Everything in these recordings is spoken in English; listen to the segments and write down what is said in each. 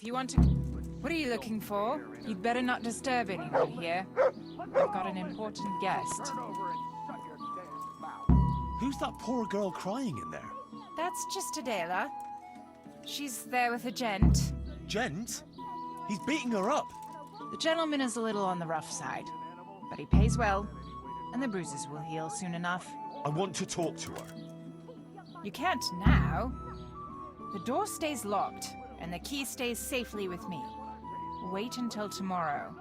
you want to... What are you looking for? You'd better not disturb anyone here. I've got an important guest. Who's that poor girl crying in there? That's just Adela. She's there with a gent. Gent? He's beating her up. The gentleman is a little on the rough side, but he pays well, and the bruises will heal soon enough. I want to talk to her. You can't now. The door stays locked, and the key stays safely with me. Wait until tomorrow.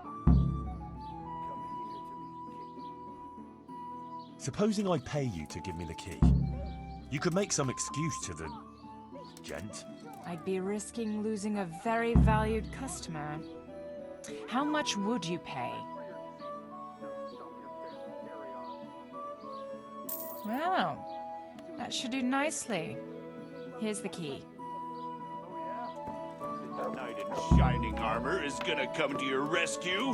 Supposing I pay you to give me the key. You could make some excuse to the... gent. I'd be risking losing a very valued customer. How much would you pay? Well, that should do nicely. Here's the key. Knight in shining armor is gonna come to your rescue.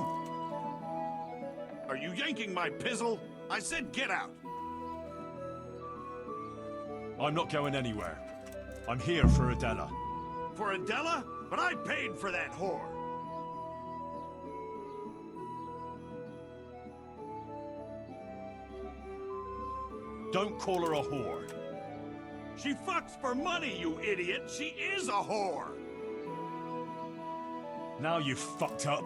Are you yanking my pizzle? I said get out. I'm not going anywhere. I'm here for Adela. For Adela? But I paid for that whore. Don't call her a whore. She fucks for money, you idiot. She is a whore. Now you've fucked up.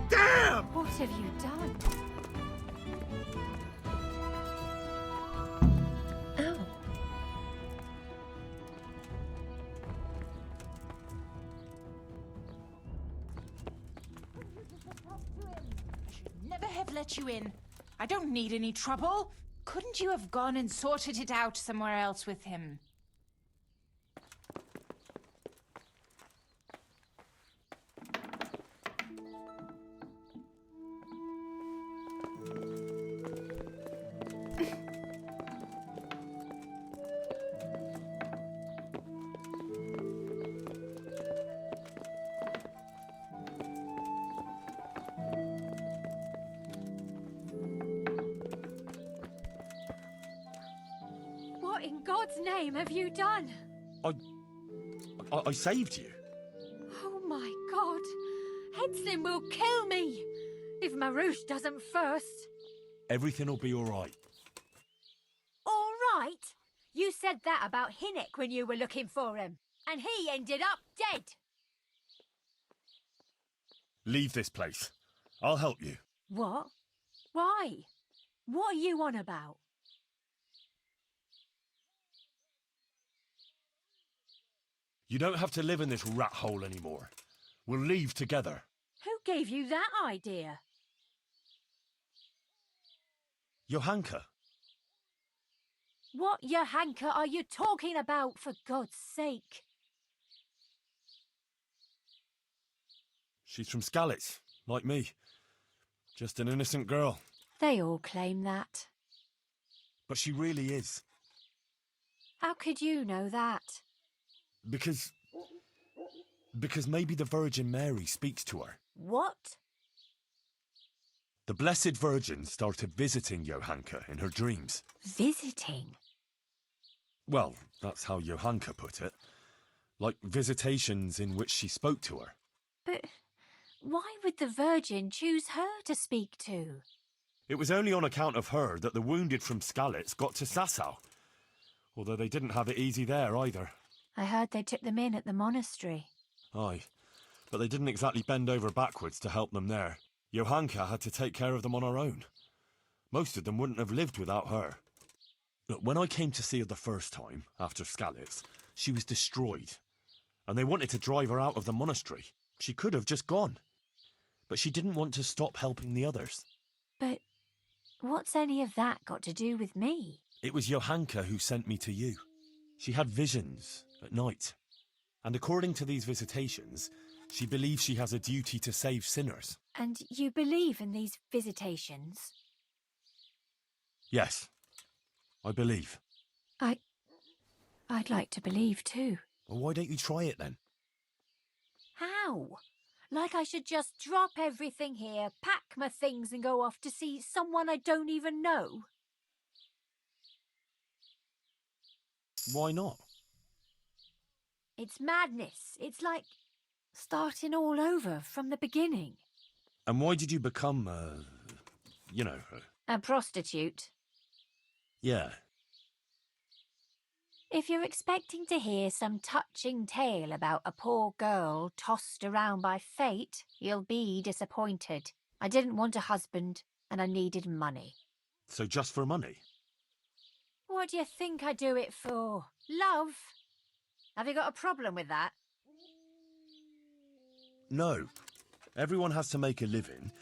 Damn! What have you done? Oh. Never have let you in. I don't need any trouble. Couldn't you have gone and sorted it out somewhere else with him? What in God's name have you done? I saved you. Oh my God. Hedslin will kill me if Marouche doesn't first. Everything will be all right. All right. You said that about Hinnick when you were looking for him, and he ended up dead. Leave this place. I'll help you. What? Why? What are you on about? You don't have to live in this rat hole anymore. We'll leave together. Who gave you that idea? Johanka. What Johanka are you talking about, for God's sake? She's from Skalitz, like me. Just an innocent girl. They all claim that. But she really is. How could you know that? Because maybe the Virgin Mary speaks to her. What? The Blessed Virgin started visiting Johanka in her dreams. Visiting? Well, that's how Johanka put it. Like visitations in which she spoke to her. But why would the Virgin choose her to speak to? It was only on account of her that the wounded from Skalitz got to Sasau. Although they didn't have it easy there either. I heard they took them in at the monastery. Aye, but they didn't exactly bend over backwards to help them there. Johanka had to take care of them on her own. Most of them wouldn't have lived without her. Look, when I came to see her the first time, after Skalitz, she was destroyed. And they wanted to drive her out of the monastery. She could have just gone. But she didn't want to stop helping the others. But what's any of that got to do with me? It was Johanka who sent me to you. She had visions at night. And according to these visitations, she believes she has a duty to save sinners. And you believe in these visitations? Yes, I believe. I'd like to believe too. Well, why don't you try it then? How? Like I should just drop everything here, pack my things and go off to see someone I don't even know? Why not? It's madness. It's like starting all over from the beginning. And why did you become, A prostitute. yeah. If you're expecting to hear some touching tale about a poor girl tossed around by fate, you'll be disappointed. I didn't want a husband, and I needed money. So just for money? What do you think I do it for? Love? Have you got a problem with that? No. Everyone has to make a living,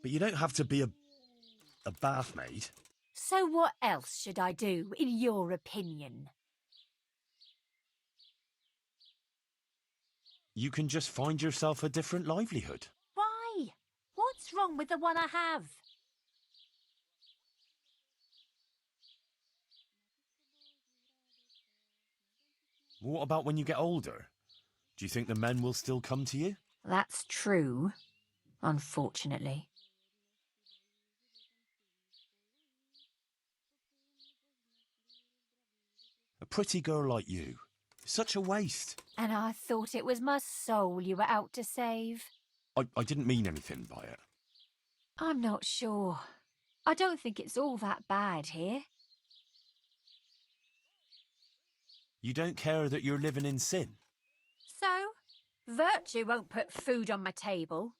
but you don't have to be a bath maid. So what else should I do, in your opinion? You can just find yourself a different livelihood. Why? What's wrong with the one I have? What about when you get older? Do you think the men will still come to you? That's true, unfortunately. A pretty girl like you. Such a waste. And I thought it was my soul you were out to save. I didn't mean anything by it. I'm not sure. I don't think it's all that bad here. You don't care that you're living in sin? So, virtue won't put food on my table.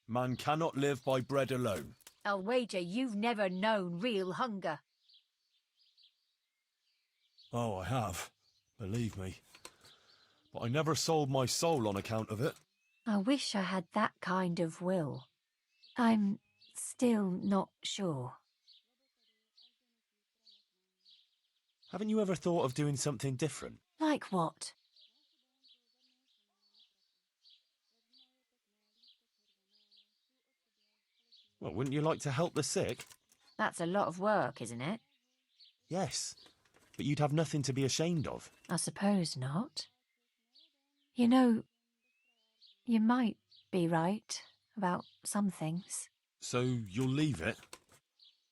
Man cannot live by bread alone. I'll wager you've never known real hunger. Oh, I have. Believe me. But I never sold my soul on account of it. I wish I had that kind of will. I'm still not sure. Haven't you ever thought of doing something different? Like what? Well, wouldn't you like to help the sick? That's a lot of work, isn't it? Yes. But you'd have nothing to be ashamed of. I suppose not. You know, you might be right about some things. So you'll leave it?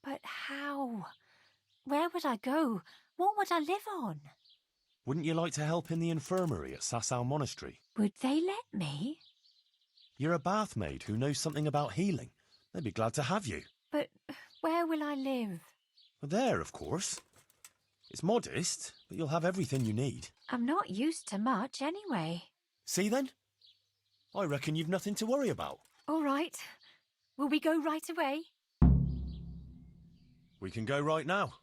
But how? Where would I go? What would I live on? Wouldn't you like to help in the infirmary at Sasau Monastery? Would they let me? You're a bath maid who knows something about healing. They'd be glad to have you. But where will I live? Well, there, of course. It's modest, but you'll have everything you need. I'm not used to much anyway. See then? I reckon you've nothing to worry about. All right. Will we go right away? We can go right now.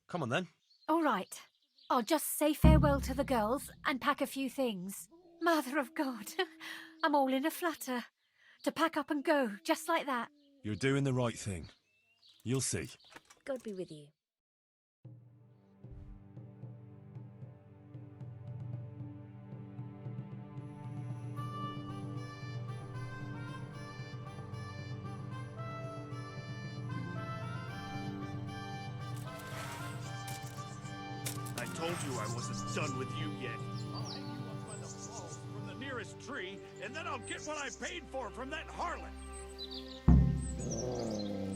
Come on then. All right. I'll just say farewell to the girls and pack a few things. Mother of God, I'm all in a flutter. To pack up and go, just like that. You're doing the right thing. You'll see. God be with you. I told you I wasn't done with you yet. I'll hang you up by the balls from the nearest tree, and then I'll get what I paid for from that harlot.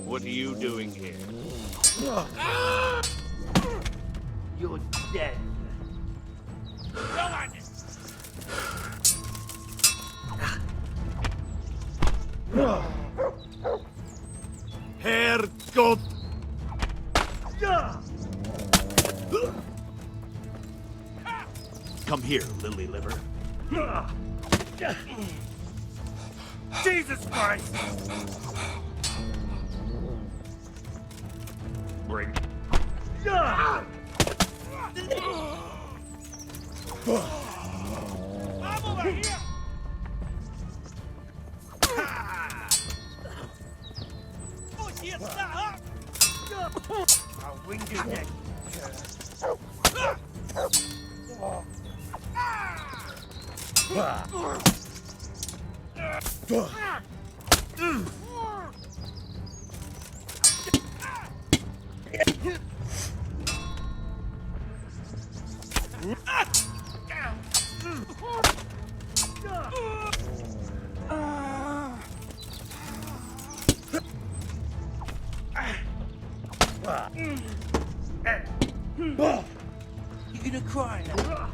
What are you doing here? You're dead. Go on! Herrgott! Come here, lily liver. Jesus Christ! Bring. I'm over here! I'll wing your neck. You gonna cry now?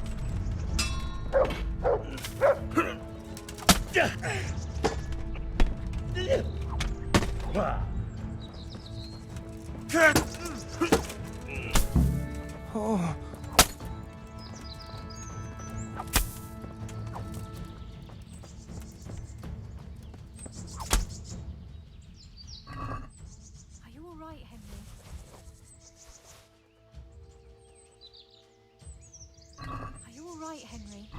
Oh. Are you all right, Henry? Are you all right, Henry?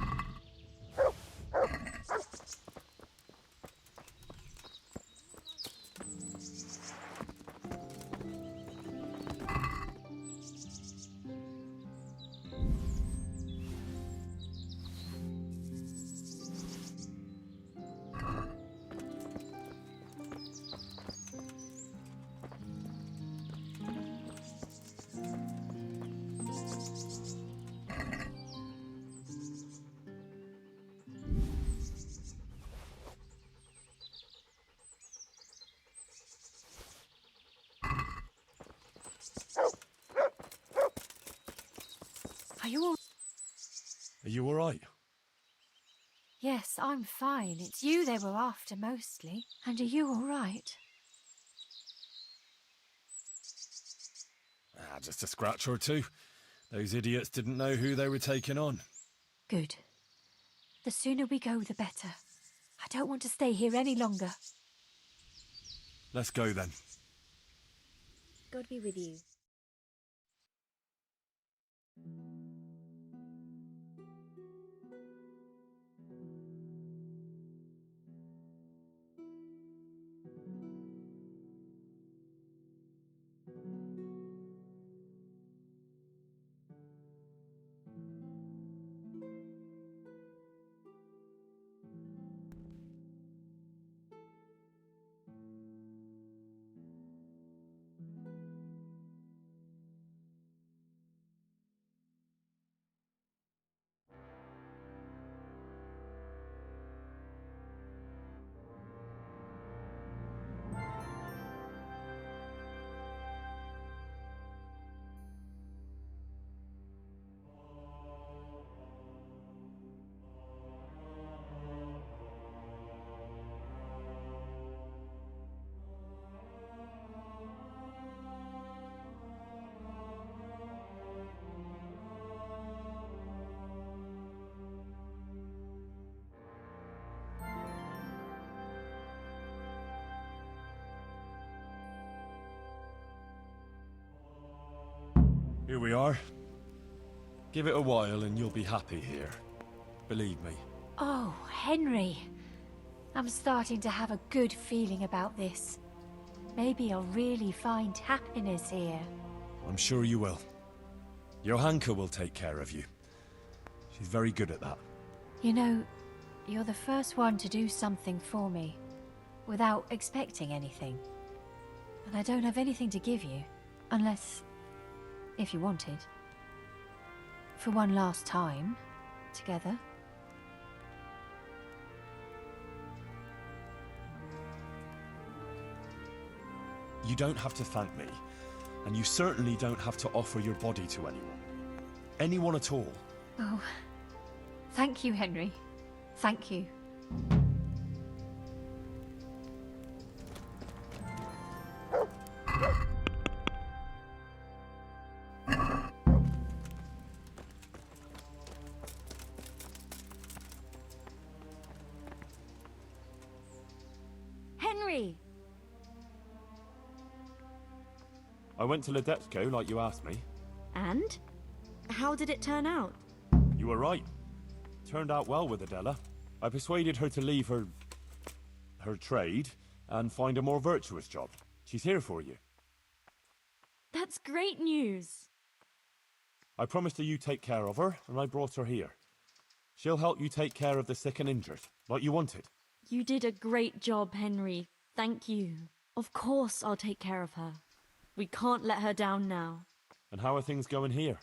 Are you all... Are you alright? Yes, I'm fine. It's you they were after mostly. And are you all right? Ah, just a scratch or two. Those idiots didn't know who they were taking on. Good. The sooner we go, the better. I don't want to stay here any longer. Let's go then. God be with you. Here we are. Give it a while and you'll be happy here. Believe me. Oh, Henry. I'm starting to have a good feeling about this. Maybe I'll really find happiness here. I'm sure you will. Johanka will take care of you. She's very good at that. You know, you're the first one to do something for me without expecting anything. And I don't have anything to give you, unless, if you wanted, for one last time, together. You don't have to thank me, and you certainly don't have to offer your body to anyone. Anyone at all. Oh, thank you, Henry. Thank you. Henry! I went to Ledetsko like you asked me. And? How did it turn out? You were right. Turned out well with Adela. I persuaded her to leave her trade and find a more virtuous job. She's here for you. That's great news. I promised her you take care of her, and I brought her here. She'll help you take care of the sick and injured, like you wanted. You did a great job, Henry. Thank you. Of course I'll take care of her. We can't let her down now. And how are things going here?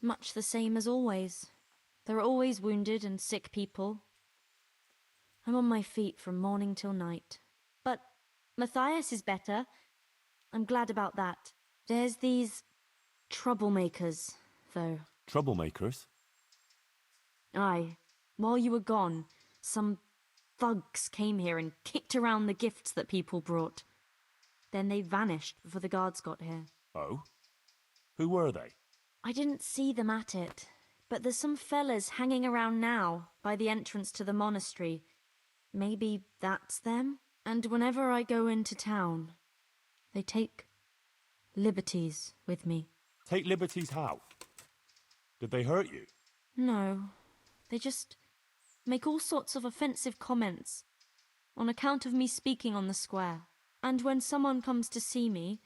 Much the same as always. There are always wounded and sick people. I'm on my feet from morning till night. But Matthias is better. I'm glad about that. There's these troublemakers, though. Troublemakers? Aye. While you were gone, some thugs came here and kicked around the gifts that people brought. Then they vanished before the guards got here. Oh? Who were they? I didn't see them at it, but there's some fellas hanging around now by the entrance to the monastery. Maybe that's them? And whenever I go into town, they take liberties with me. Take liberties how? Did they hurt you? No, they just make all sorts of offensive comments on account of me speaking on the square. And when someone comes to see me,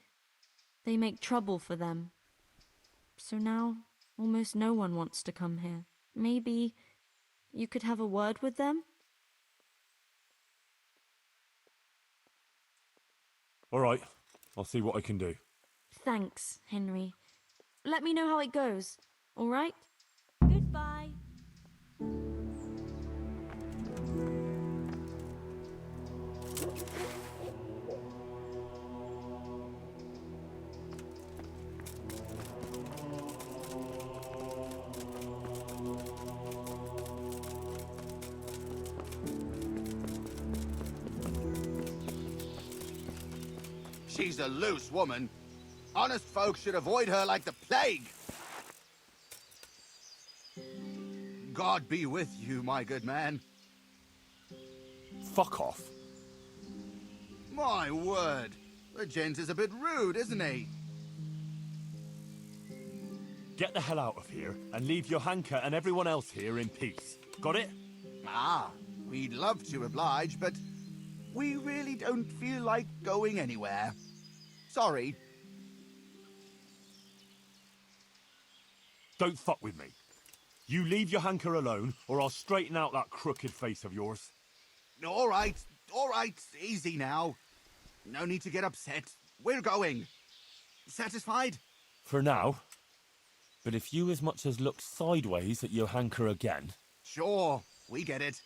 they make trouble for them. So now, almost no one wants to come here. Maybe you could have a word with them? All right, I'll see what I can do. Thanks, Henry. Let me know how it goes, all right? Goodbye. She's a loose woman. Honest folks should avoid her like the plague. God be with you, my good man. Fuck off. My word. The gent is a bit rude, isn't he? Get the hell out of here and leave Johanka and everyone else here in peace. Got it? Ah, we'd love to oblige, but we really don't feel like going anywhere. Sorry. Don't fuck with me. You leave Johanka alone, or I'll straighten out that crooked face of yours. All right, easy now. No need to get upset. We're going. Satisfied? For now. But if you as much as look sideways at Johanka again... Sure, we get it.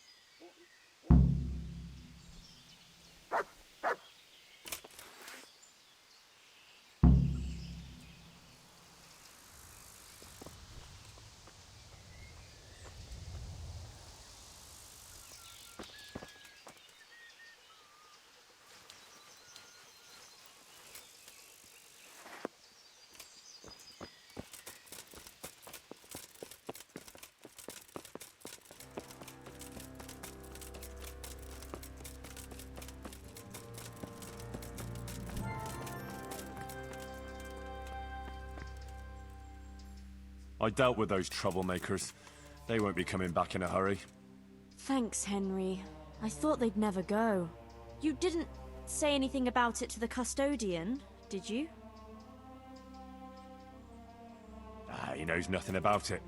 I dealt with those troublemakers. They won't be coming back in a hurry. Thanks, Henry. I thought they'd never go. You didn't say anything about it to the custodian, did you? He knows nothing about it.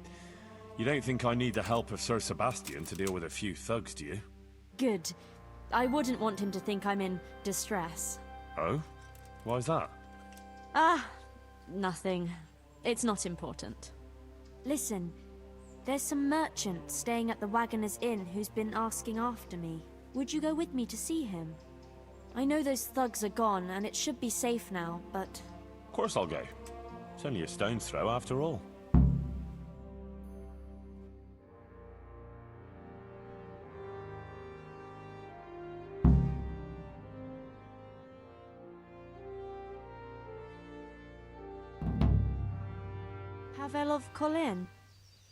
You don't think I need the help of Sir Sebastian to deal with a few thugs, do you? Good. I wouldn't want him to think I'm in distress. Oh? Why's that? Nothing. It's not important. Listen, there's some merchant staying at the Wagoner's Inn who's been asking after me. Would you go with me to see him? I know those thugs are gone, and it should be safe now, but... Of course I'll go. It's only a stone's throw after all. Pavel of Colin,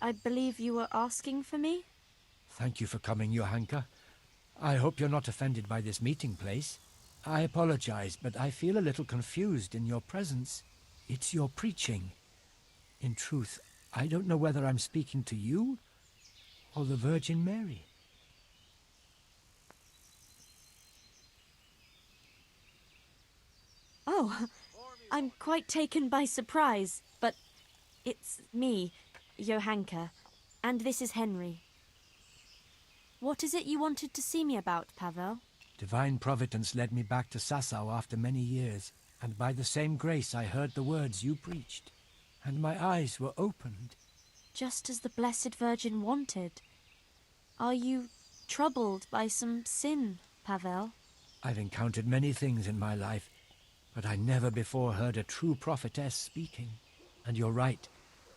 I believe you were asking for me? Thank you for coming, Johanka. I hope you're not offended by this meeting place. I apologize, but I feel a little confused in your presence. It's your preaching. In truth, I don't know whether I'm speaking to you or the Virgin Mary. Oh, I'm quite taken by surprise, but it's me, Johanka, and this is Henry. What is it you wanted to see me about, Pavel? Divine Providence led me back to Sasau after many years, and by the same grace I heard the words you preached, and my eyes were opened. just as the Blessed Virgin wanted. Are you troubled by some sin, Pavel? I've encountered many things in my life, but I never before heard a true prophetess speaking. And you're right.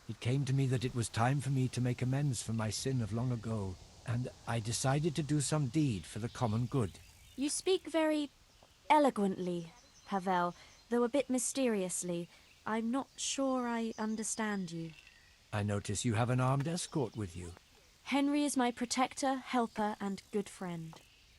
It came to me that it was time for me to make amends for my sin of long ago, and I decided to do some deed for the common good. You speak very eloquently, Pavel, though a bit mysteriously. I'm not sure I understand you. I notice you have an armed escort with you. Henry is my protector, helper, and good friend.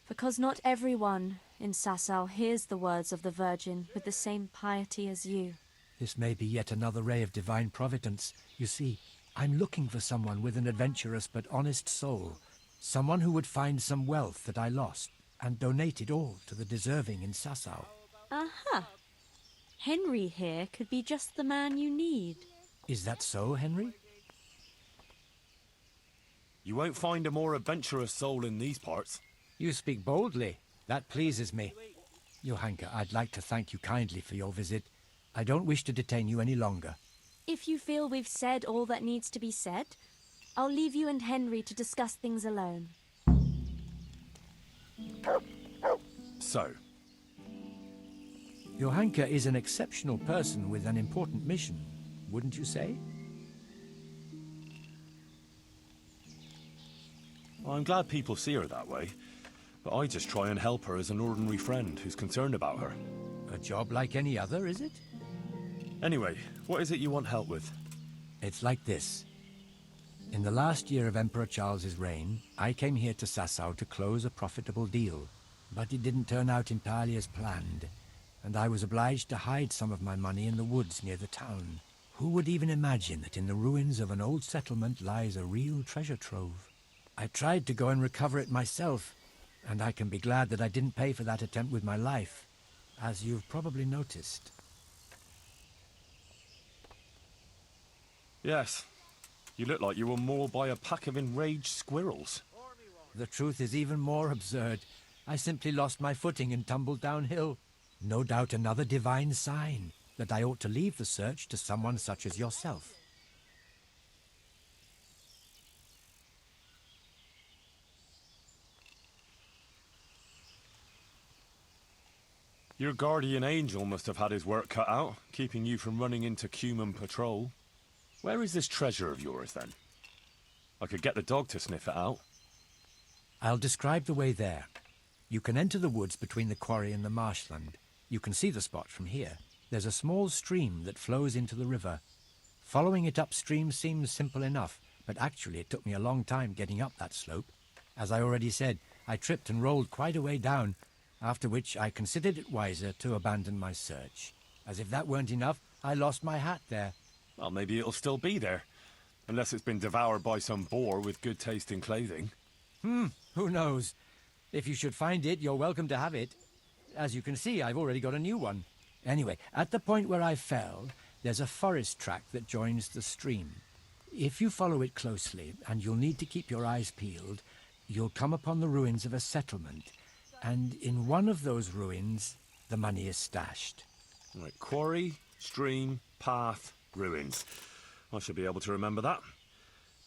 Because not everyone in Sasau hears the words of the Virgin with the same piety as you. This may be yet another ray of divine providence. You see, I'm looking for someone with an adventurous but honest soul. Someone who would find some wealth that I lost and donate it all to the deserving in Sasau. Aha! Henry here could be just the man you need. Is that so, Henry? You won't find a more adventurous soul in these parts. You speak boldly. That pleases me. Johanka, I'd like to thank you kindly for your visit. I don't wish to detain you any longer. If you feel we've said all that needs to be said, I'll leave you and Henry to discuss things alone. So, Johanka is an exceptional person with an important mission, wouldn't you say? I'm glad people see her that way, but I just try and help her as an ordinary friend who's concerned about her. A job like any other, is it? Anyway, what is it you want help with? It's like this. In the last year of Emperor Charles's reign, I came here to Sasau to close a profitable deal, but it didn't turn out entirely as planned, and I was obliged to hide some of my money in the woods near the town. Who would even imagine that in the ruins of an old settlement lies a real treasure trove? I tried to go and recover it myself, and I can be glad that I didn't pay for that attempt with my life, as you've probably noticed. Yes. You look like you were mauled by a pack of enraged squirrels. The truth is even more absurd. I simply lost my footing and tumbled downhill. No doubt another divine sign that I ought to leave the search to someone such as yourself. Your guardian angel must have had his work cut out, keeping you from running into Cuman patrol. Where is this treasure of yours, then? I could get the dog to sniff it out. I'll describe the way there. You can enter the woods between the quarry and the marshland. You can see the spot from here. There's a small stream that flows into the river. Following it upstream seems simple enough, but actually it took me a long time getting up that slope. As I already said, I tripped and rolled quite a way down, after which I considered it wiser to abandon my search. As if that weren't enough, I lost my hat there. Well, maybe it'll still be there. Unless it's been devoured by some boar with good taste in clothing. Who knows? If you should find it, you're welcome to have it. As you can see, I've already got a new one. Anyway, at the point where I fell, there's a forest track that joins the stream. If you follow it closely, and you'll need to keep your eyes peeled, you'll come upon the ruins of a settlement. And in one of those ruins, the money is stashed. Right, quarry, stream, path, ruins. I should be able to remember that.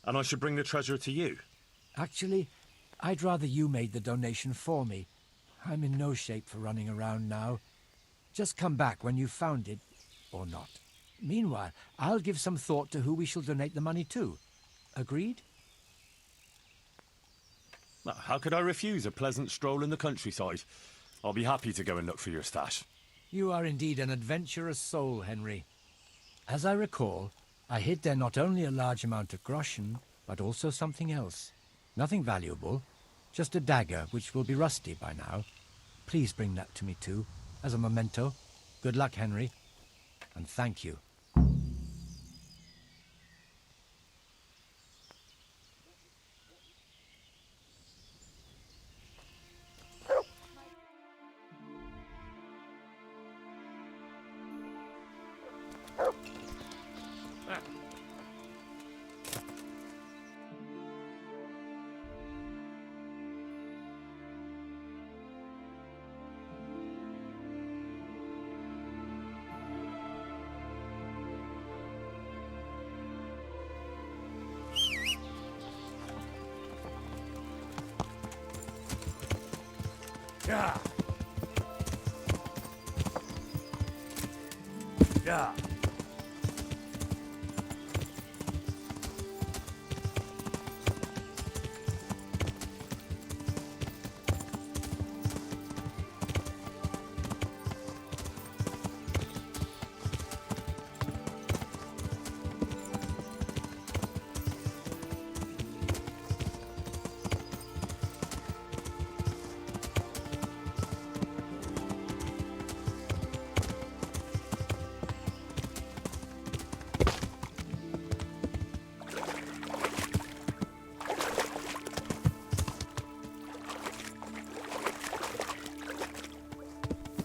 And I should bring the treasure to you. Actually, I'd rather you made the donation for me. I'm in no shape for running around now. Just come back when you've found it, or not. Meanwhile, I'll give some thought to who we shall donate the money to. Agreed? Well, how could I refuse a pleasant stroll in the countryside? I'll be happy to go and look for your stash. You are indeed an adventurous soul, Henry. As I recall, I hid there not only a large amount of groschen, but also something else. Nothing valuable, just a dagger which will be rusty by now. Please bring that to me too, as a memento. Good luck, Henry, and thank you. Yeah. Yeah.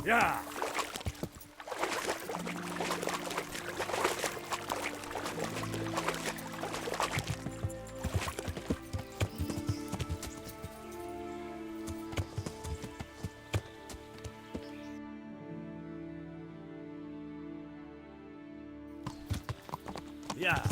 Yeah. Yeah.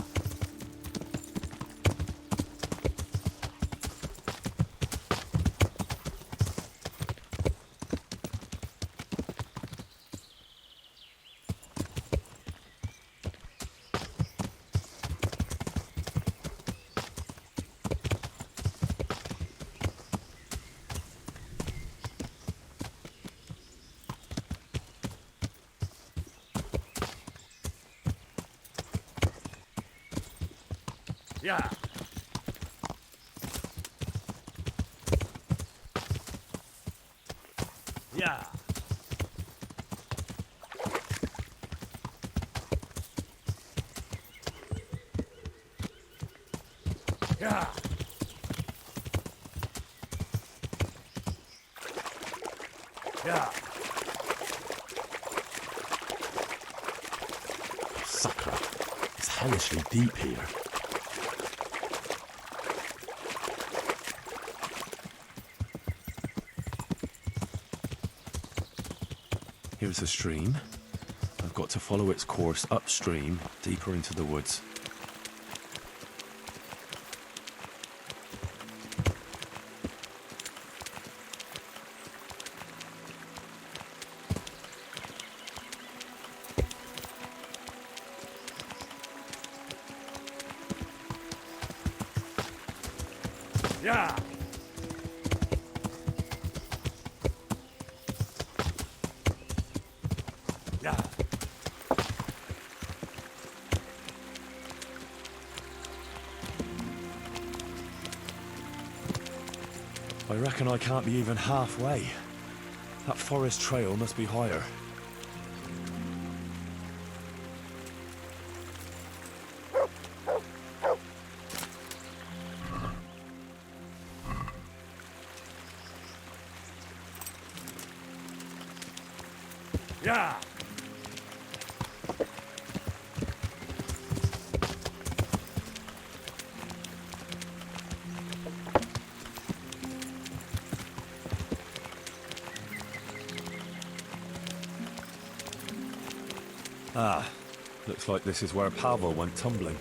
Yeah. Yeah. Yeah. Yeah. Sucker. It's hellishly deep here. Here's a stream. I've got to follow its course upstream, deeper into the woods. Yeah. Yeah. I reckon I can't be even halfway. That forest trail must be higher. Yeah. Ah, looks like this is where Pavel went tumbling.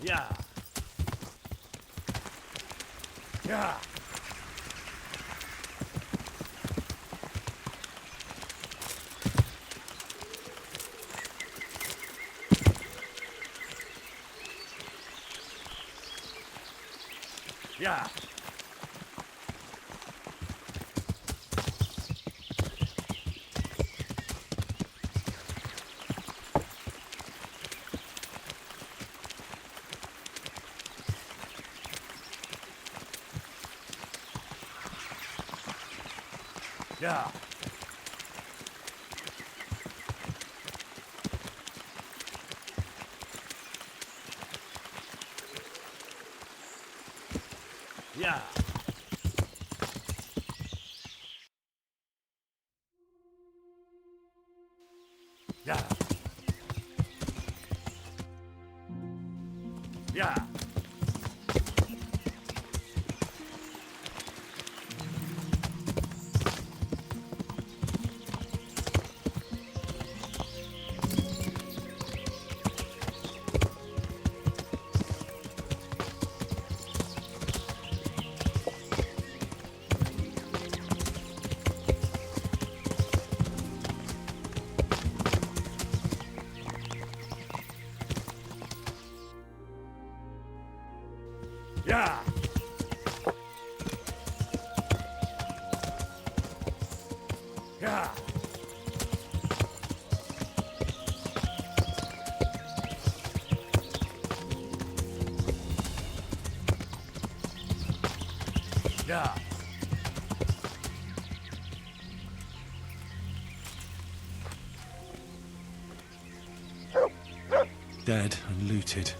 Yeah. Yeah. Yeah. Yeah. Yeah. Yeah. Yeah. Yeah. Yeah. Yeah. Dead and looted.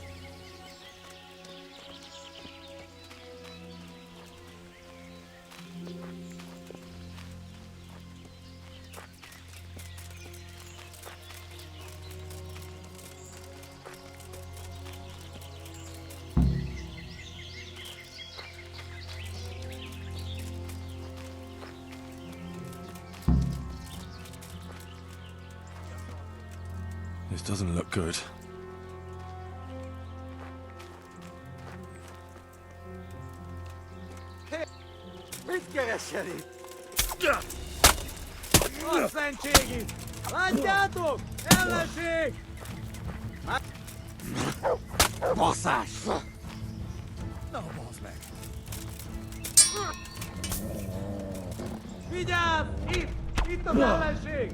This doesn't look good. Osszentségi! Látjátok? Ellenség! Basszás! Na, bazd meg! Vigyázz! Itt! Itt az ellenség!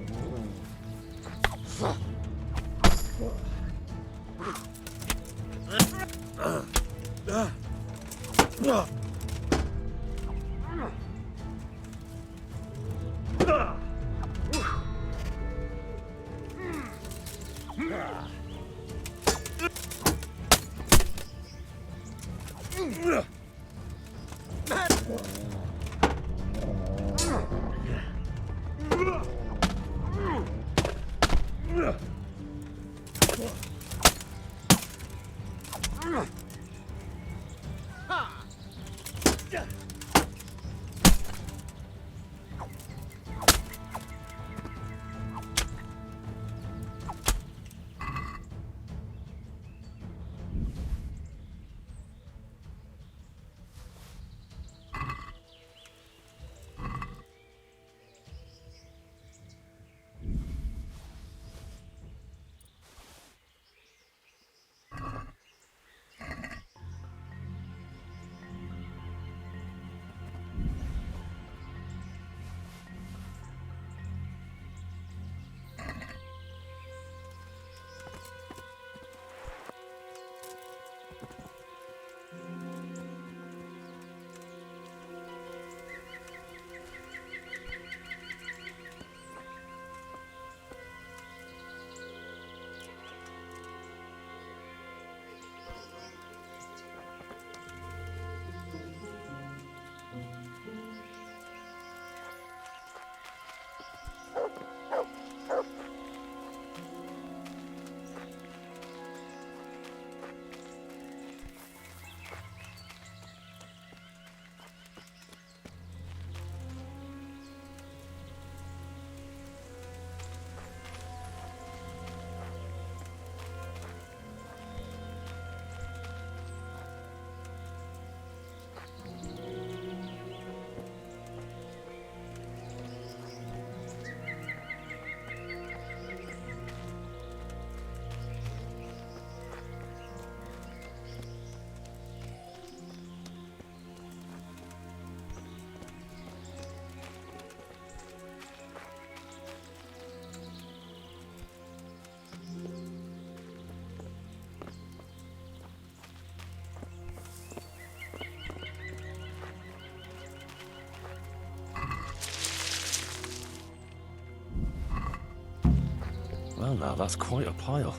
Well, now, that's quite a pile.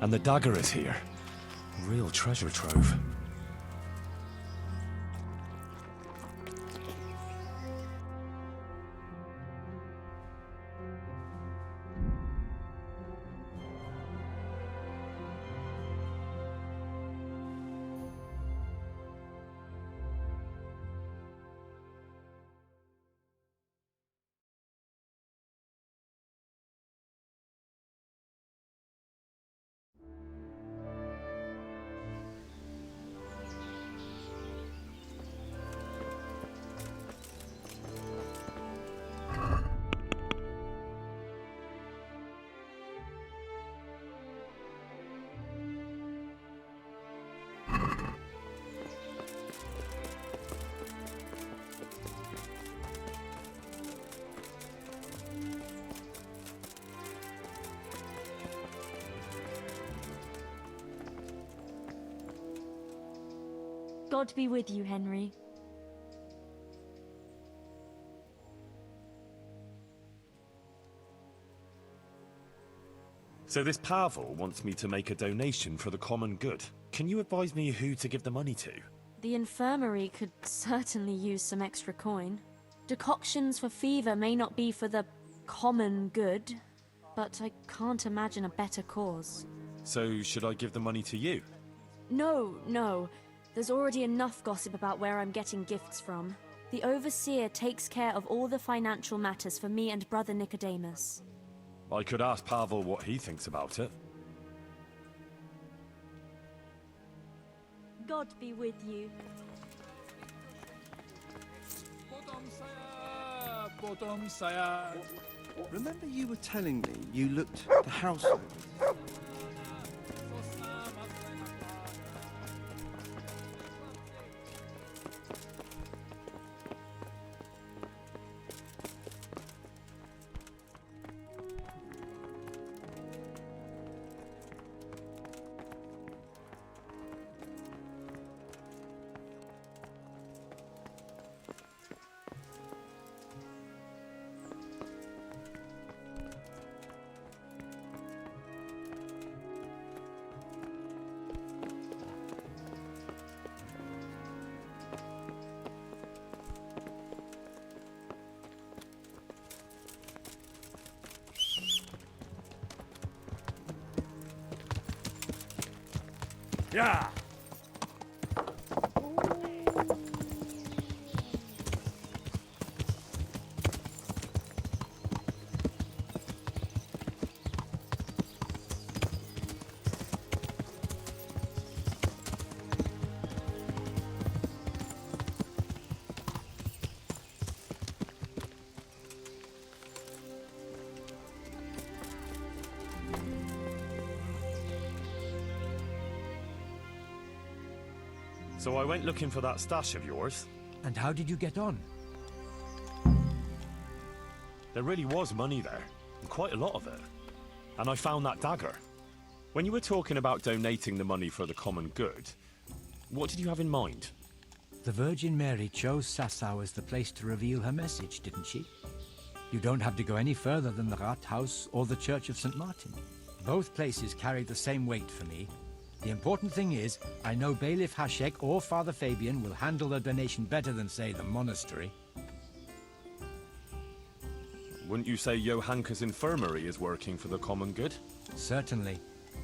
And the dagger is here. Real treasure trove. God be with you, Henry. So this Pavel wants me to make a donation for the common good. Can you advise me who to give the money to? The infirmary could certainly use some extra coin. Decoctions for fever may not be for the common good, but I can't imagine a better cause. So should I give the money to you? No. There's already enough gossip about where I'm getting gifts from. The overseer takes care of all the financial matters for me and Brother Nicodemus. I could ask Pavel what he thinks about it. God be with you. Remember you were telling me you looked the house over? Yeah! So I went looking for that stash of yours. And how did you get on? There really was money there, and quite a lot of it. And I found that dagger. When you were talking about donating the money for the common good, what did you have in mind? The Virgin Mary chose Sassau as the place to reveal her message, didn't she? You don't have to go any further than the Rathaus or the Church of St. Martin. Both places carry the same weight for me. The important thing is, I know Bailiff Hashek or Father Fabian will handle the donation better than, say, the monastery. Wouldn't you say Johanka's infirmary is working for the common good? Certainly,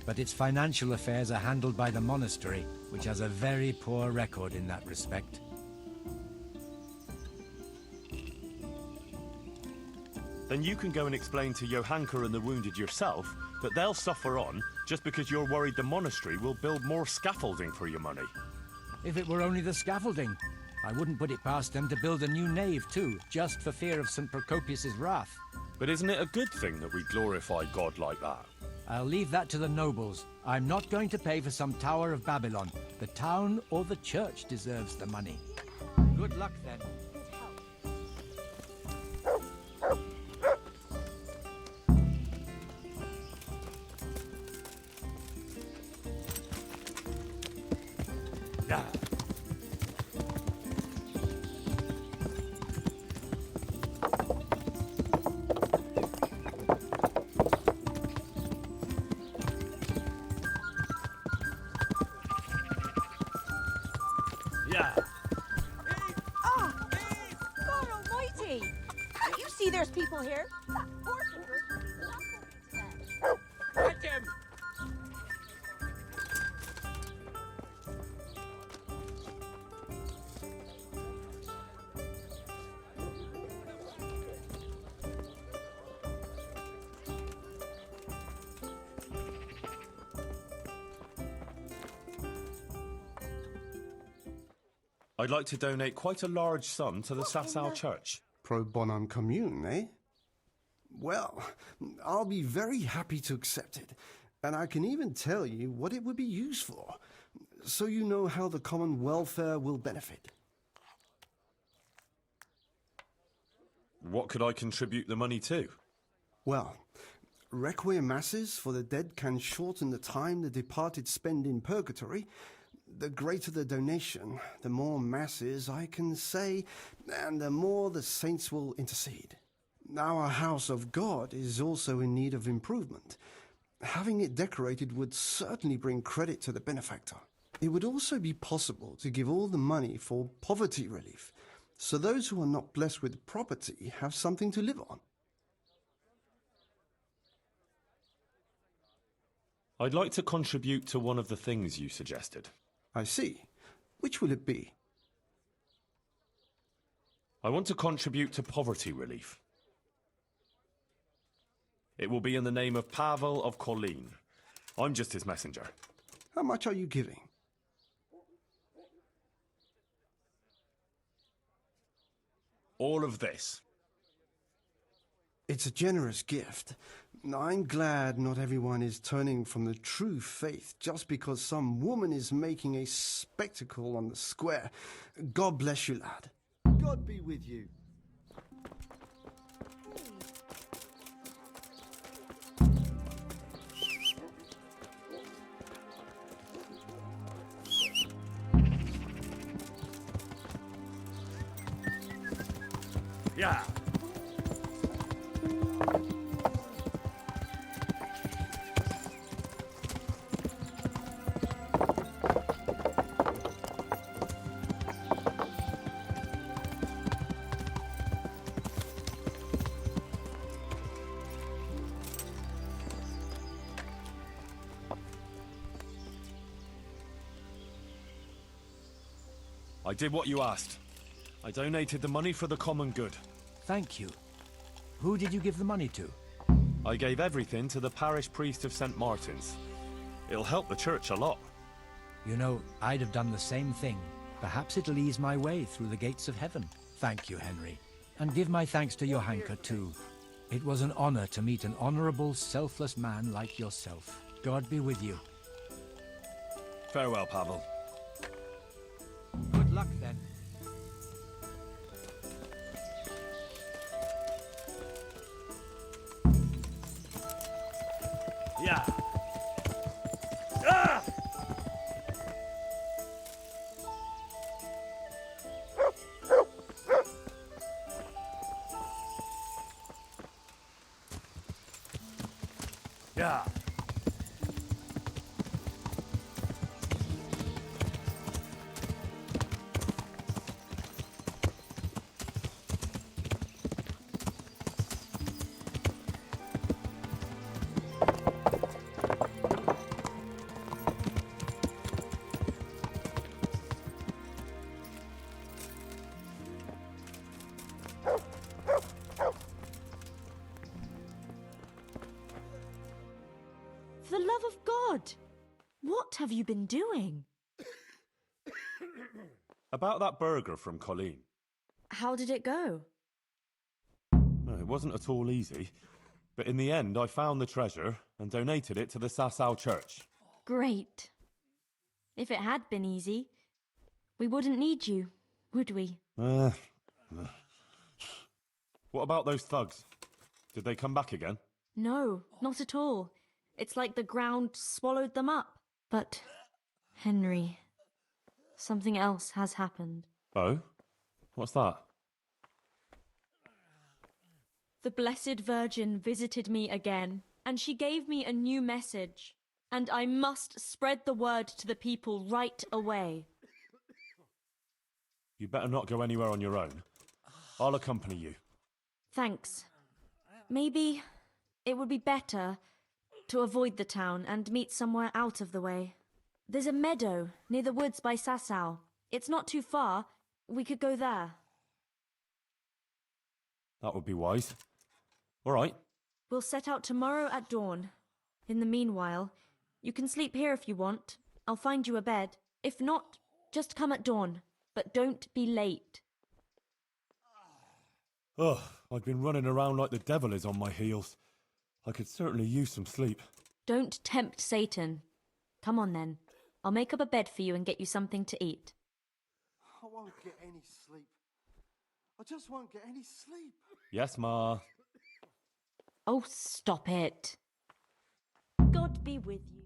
but its financial affairs are handled by the monastery, which has a very poor record in that respect. Then you can go and explain to Johanka and the wounded yourself that they'll suffer on just because you're worried the monastery will build more scaffolding for your money. If it were only the scaffolding, I wouldn't put it past them to build a new nave too, just for fear of St. Procopius's wrath. But isn't it a good thing that we glorify God like that? I'll leave that to the nobles. I'm not going to pay for some Tower of Babylon. The town or the church deserves the money. Good luck then. Yeah. people here. Stop forcing her to be today. Catch him! I'd like to donate quite a large sum to the Sasau Church. Pro bonum commune, eh? Well, I'll be very happy to accept it. And I can even tell you what it would be used for, so you know how the common welfare will benefit. What could I contribute the money to? Well, requiem masses for the dead can shorten the time the departed spend in purgatory. The greater the donation, the more masses I can say, and the more the saints will intercede. Our house of God is also in need of improvement. Having it decorated would certainly bring credit to the benefactor. It would also be possible to give all the money for poverty relief, so those who are not blessed with property have something to live on. I'd like to contribute to one of the things you suggested. I see. Which will it be? I want to contribute to poverty relief. It will be in the name of Pavel of Colleen. I'm just his messenger. How much are you giving? All of this. It's a generous gift. I'm glad not everyone is turning from the true faith just because some woman is making a spectacle on the square. God bless you, lad. God be with you. Yeah. I did what you asked. I donated the money for the common good. Thank you. Who did you give the money to? I gave everything to the parish priest of St. Martin's. It'll help the church a lot. You know, I'd have done the same thing. Perhaps it'll ease my way through the gates of heaven. Thank you, Henry. And give my thanks to Johanka, too. It was an honor to meet an honorable, selfless man like yourself. God be with you. Farewell, Pavel. Good luck, then. Yeah. Ah! Yeah. For the love of God! What have you been doing? About that burger from Colleen. How did it go? No, it wasn't at all easy. But in the end, I found the treasure and donated it to the Sasau Church. Great. If it had been easy, we wouldn't need you, would we? What about those thugs? Did they come back again? No, not at all. It's like the ground swallowed them up. But, Henry, something else has happened. Oh? What's that? The Blessed Virgin visited me again, and she gave me a new message. And I must spread the word to the people right away. You better not go anywhere on your own. I'll accompany you. Thanks. Maybe it would be better to avoid the town and meet somewhere out of the way. There's a meadow near the woods by Sasau. It's not too far. We could go there. That would be wise. All right. We'll set out tomorrow at dawn. In the meanwhile, you can sleep here if you want. I'll find you a bed. If not, just come at dawn. But don't be late. Ugh, I've been running around like the devil is on my heels. I could certainly use some sleep. Don't tempt Satan. Come on then. I'll make up a bed for you and get you something to eat. I won't get any sleep. I just won't get any sleep. Yes, Ma. Oh, stop it. God be with you.